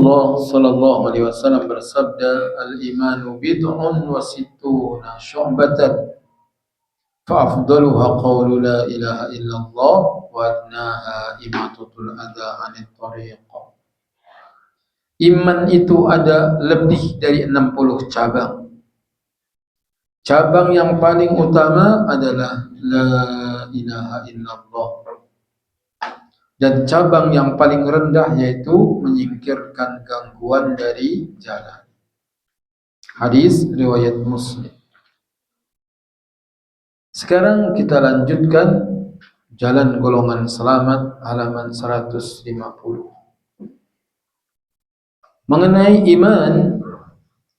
Rasulullah sallallahu alaihi wasallam bersabda, "Al-imanu bid'un wa sittuna syu'batan, fa afdaluha qawlu la ilaha illallah wa adnaha imatatul adha 'anil thariq." Iman itu ada lebih dari 60 cabang. Cabang yang paling utama adalah la ilaha illallah. Dan cabang yang paling rendah yaitu menyingkirkan gangguan dari jalan. Hadis riwayat Muslim. Sekarang kita lanjutkan Jalan Golongan Selamat halaman 150. Mengenai iman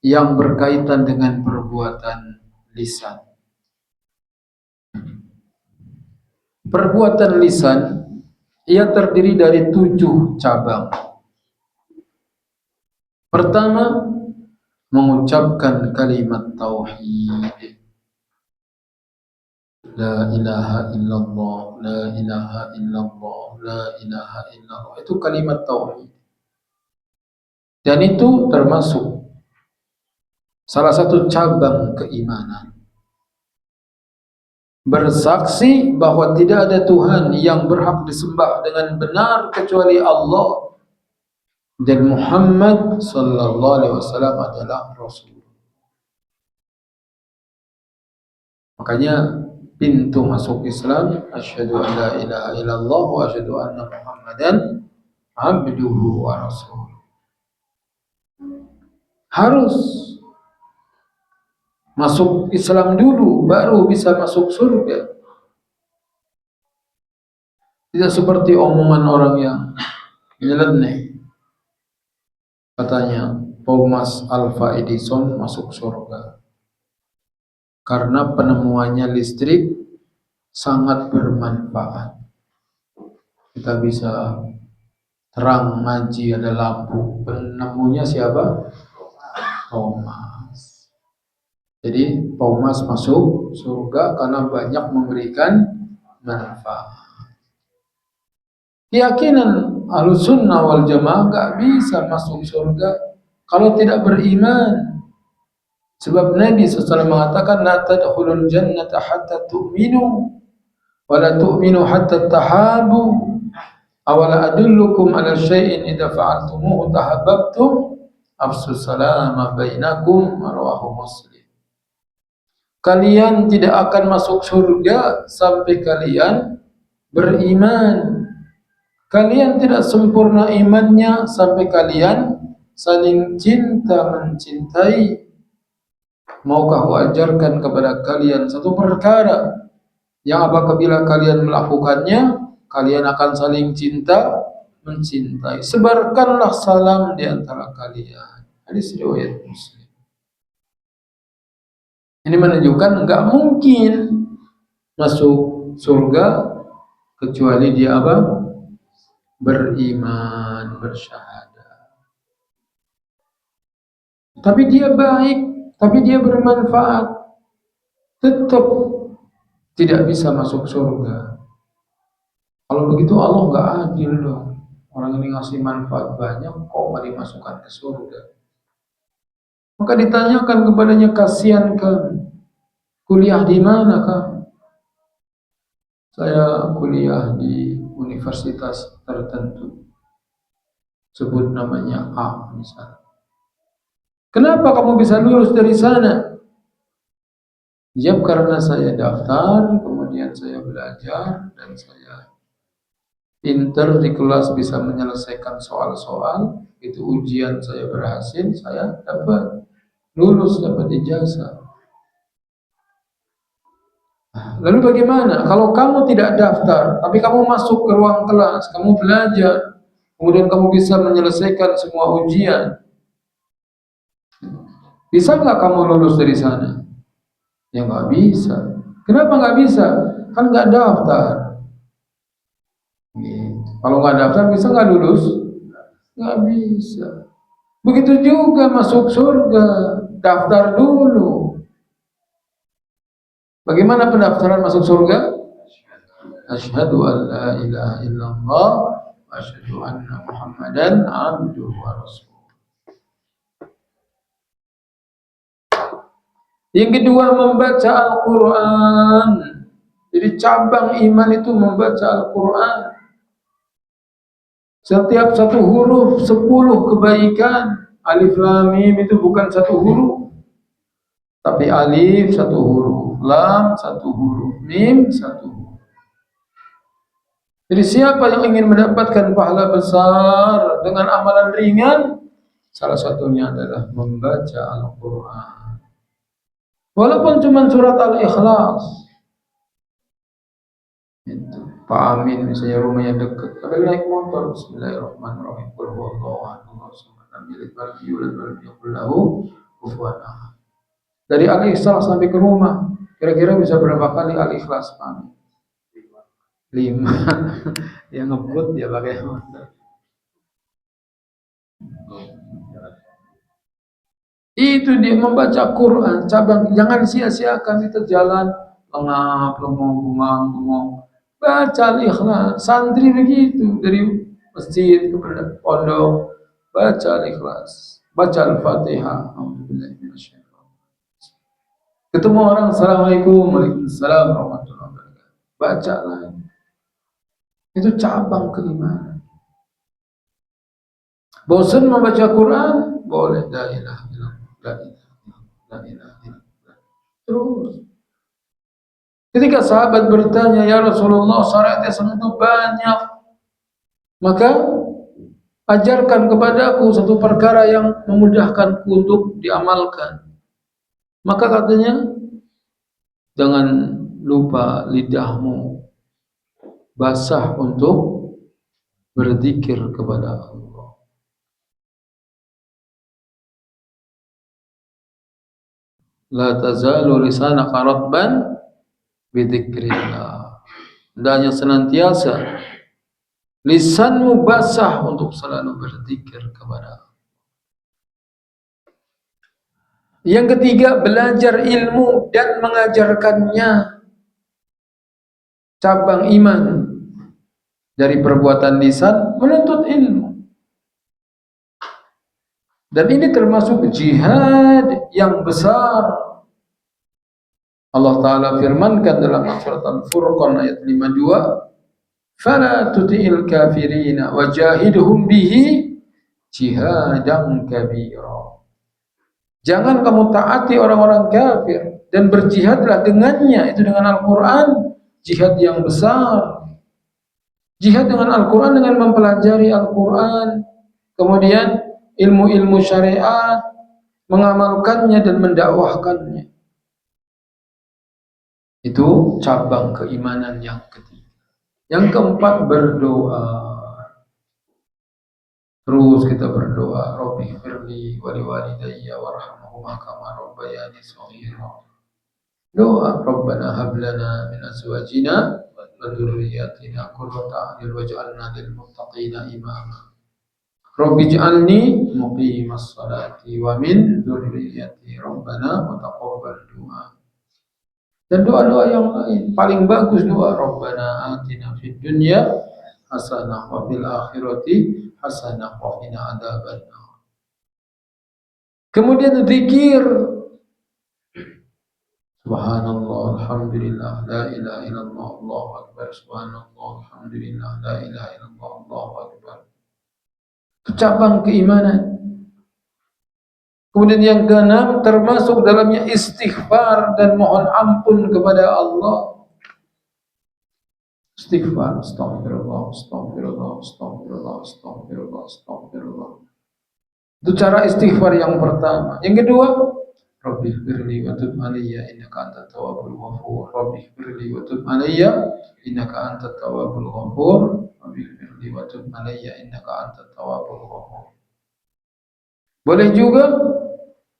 yang berkaitan dengan perbuatan lisan. Perbuatan lisan ia terdiri dari 7 cabang. Pertama, mengucapkan kalimat tauhid. La ilaha illallah, la ilaha illallah, la ilaha illallah. Itu kalimat tauhid. Dan itu termasuk salah satu cabang keimanan. Bersaksi bahwa tidak ada Tuhan yang berhak disembah dengan benar kecuali Allah, dan Muhammad sallallahu alaihi wasallam adalah Rasul. Makanya pintu masuk Islam, asyhadu an la ilaha illallah wa asyhadu anna Muhammadan abduhu wa rasuluh. Harus masuk Islam dulu, baru bisa masuk surga. Tidak seperti omongan orang yang nyeleneh. Katanya Thomas Alva Edison masuk surga karena penemuannya listrik sangat bermanfaat. Kita bisa terang ngaji, ada lampu. Penemunya siapa? Thomas. Jadi Thomas masuk surga karena banyak memberikan manfaat. Keyakinan Ahlussunnah wal Jamaah gak bisa masuk surga kalau tidak beriman. Sebab Nabi SAW mengatakan, la tadkhulul jannata hatta tu'minu wa la tu'minu hatta tahabu. Awala adullukum ala syai'in idza fa'altumuhu tahabbtum afsus salama bainakum, rawahu Muslim. Kalian tidak akan masuk surga sampai kalian beriman. Kalian tidak sempurna imannya sampai kalian saling cinta mencintai. Maukah kuajarkan kepada kalian satu perkara yang apabila kalian melakukannya, kalian akan saling cinta mencintai. Sebarkanlah salam di antara kalian. Hadis riwayat Muslim. Ini menunjukkan enggak mungkin masuk surga kecuali dia apa? Beriman, bersyahadat. Tapi dia baik, tapi dia bermanfaat, tetap tidak bisa masuk surga. Kalau begitu Allah enggak adil dong. Orang ini ngasih manfaat banyak, kok enggak dimasukkan ke surga? Maka ditanyakan kepadanya, kasihan kan, kuliah di mana kah? Saya kuliah di universitas tertentu, sebut namanya A misalnya. Kenapa kamu bisa lulus dari sana? Jawab, karena saya daftar, kemudian saya belajar, dan saya pinter di kelas, bisa menyelesaikan soal-soal. Itu ujian saya berhasil, saya dapat lulus, dapat ijazah. Lalu bagaimana kalau kamu tidak daftar, tapi kamu masuk ke ruang kelas, kamu belajar, kemudian kamu bisa menyelesaikan semua ujian? Bisa nggak kamu lulus dari sana? Ya nggak bisa. Kenapa nggak bisa? Kan nggak daftar. Kalau nggak daftar bisa nggak lulus? Nggak bisa. Begitu juga masuk surga, daftar dulu. Bagaimana pendaftaran masuk surga? Asyhadu an la ilaha illallah wa asyhadu anna Muhammadan abduhu wa rasuluh. Yang kedua, membaca Al-Quran. Jadi cabang iman itu membaca Al-Quran. Setiap satu huruf 10 kebaikan. Alif lam mim itu bukan satu huruf, tapi alif satu huruf, lam satu huruf, mim satu huruf. Jadi siapa yang ingin mendapatkan pahala besar dengan amalan ringan, salah satunya adalah membaca Al-Quran. Walaupun cuma surat Al-Ikhlas. Itu. Pak Amin misalnya rumahnya dekat, tapi naik motor, Bismillahirrahmanirrahim, qul huwallahu ahad, Allahu samad, lam yalid walam yulad walam yakul lahu kufuwan ahad. Dari Al-Ikhlas sampai ke rumah, kira-kira bisa berapa kali Al-Ikhlas, Pak Amin? 5. Yang ngebut dia pakai motor. Itu dia membaca Quran, cabang. Jangan sia-siakan kita jalan lengah, bengong. Baca Al-Ikhlas. Santri begitu dari masjid kepada pondok, baca Al-Ikhlas, baca Al-Fatihah. Ketemu orang, Assalamualaikum, Waalaikumsalam warahmatullahi wabarakatuh. Baca lagi. Itu cabang keimanan. Bosan membaca Quran, boleh la ilaha illallah, la ilaha illallah. Terus. Ketika sahabat bertanya, ya Rasulullah, syariat Islam itu banyak, maka ajarkan kepadaku satu perkara yang memudahkanku untuk diamalkan. Maka katanya, jangan lupa lidahmu basah untuk berzikir kepada Allah. La tazalu lisanaka ratban bidzikrillah. Hendaknya senantiasa lisanmu basah untuk selalu berzikir kepada Allah. Yang ketiga, belajar ilmu dan mengajarkannya. Cabang iman dari perbuatan lisan, menuntut ilmu. Dan ini termasuk jihad yang besar. Allah Ta'ala firmankan dalam surat Al-Furqan ayat 52, "Fala tuti'il kafirina wajahidhum bihi jihadan kabira." Jangan kamu taati orang-orang kafir dan berjihadlah dengannya, itu dengan Al-Quran, jihad yang besar. Jihad dengan Al-Quran dengan mempelajari Al-Quran, kemudian ilmu-ilmu syariat, mengamalkannya dan mendakwahkannya. Itu cabang keimanan yang ketiga. Yang keempat, berdoa. Terus kita berdoa, Rabbi firli wali walidayya warhamhuma kama rabbayani shaghira. Doa, Rabbana hab lana min azwajina wa dhurriyyatina qurrata a'yun waj'alna lil muttaqina imama. Rabbi ij'alni muqimas salati wa min dhurriyyati Rabbana wa taqabbal du'a. Dan doa-doa yang lain, paling bagus doa Rabbana atina fid dunya hasanah wa fil akhirati hasanah wa qina adzabannar. Kemudian zikir, subhanallah, alhamdulillah, la ilaha illallah, Allahu akbar, subhanallah, alhamdulillah, la ilaha illallah, Allahu akbar. Itu cabang keimanan. Kemudian yang keenam, termasuk dalamnya istighfar dan mohon ampun kepada Allah. Istighfar, astagfirullah, astagfirullah, astagfirullah, astagfirullah, astagfirullah. Itu cara istighfar yang pertama. Yang kedua, Rabbi firli wa tub alayya innaka antat tawwabul ghafur. Rabbi firli wa tub alayya innaka antat tawwabul ghafur. Rabbi firli wa tub alayya innaka antat tawwabul ghafur. Boleh juga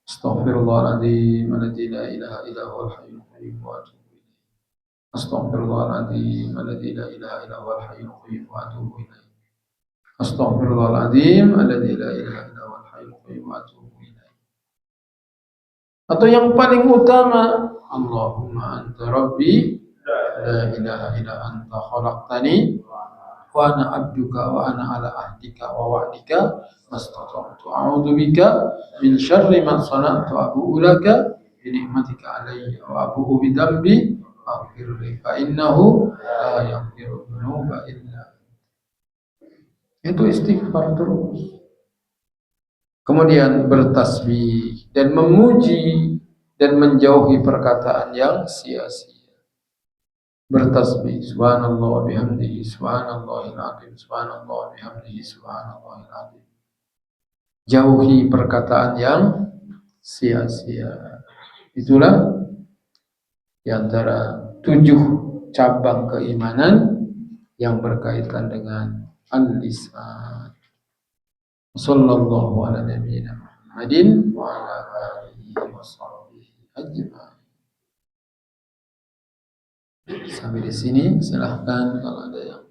Astaghfirullahaladzim alladzi la ilaha illa huwal hayyul qayyum wa atubu ilaih. Astaghfirullahaladzim alladzi la ilaha illa huwal hayyul qayyum wa atubu ilaih. Astaghfirullahaladzim alladzi la ilaha illa huwal hayyul qayyum wa atubu ilaih. Atau yang paling utama, Allahumma anta rabbi la ilaha illa anta khalaqtani wa ana abduka wa ana ala ahdika wa wa'dika mastata'tu a'udzu bika min syarri ma sana'tu abu'u laka ni'matika alayya wa abu'u bi dhanbi faghfir li fa innahu la yaghfiru dzunuba illa itu istighfar terus. Kemudian bertasbih dan memuji dan menjauhi perkataan yang sia-sia. Bertasbih subhanallah bihamdihi subhanallahil azim subhanallah bihamdihi subhanallahil azim. Jauhi perkataan yang sia-sia. Itulah di antara 7 cabang keimanan yang berkaitan dengan al-lisan. Sallallahu ala nabiyyina Muhammadin wa ala alihi wa sahbihi ajma'in. Sampai di sini, silahkan kalau ada yang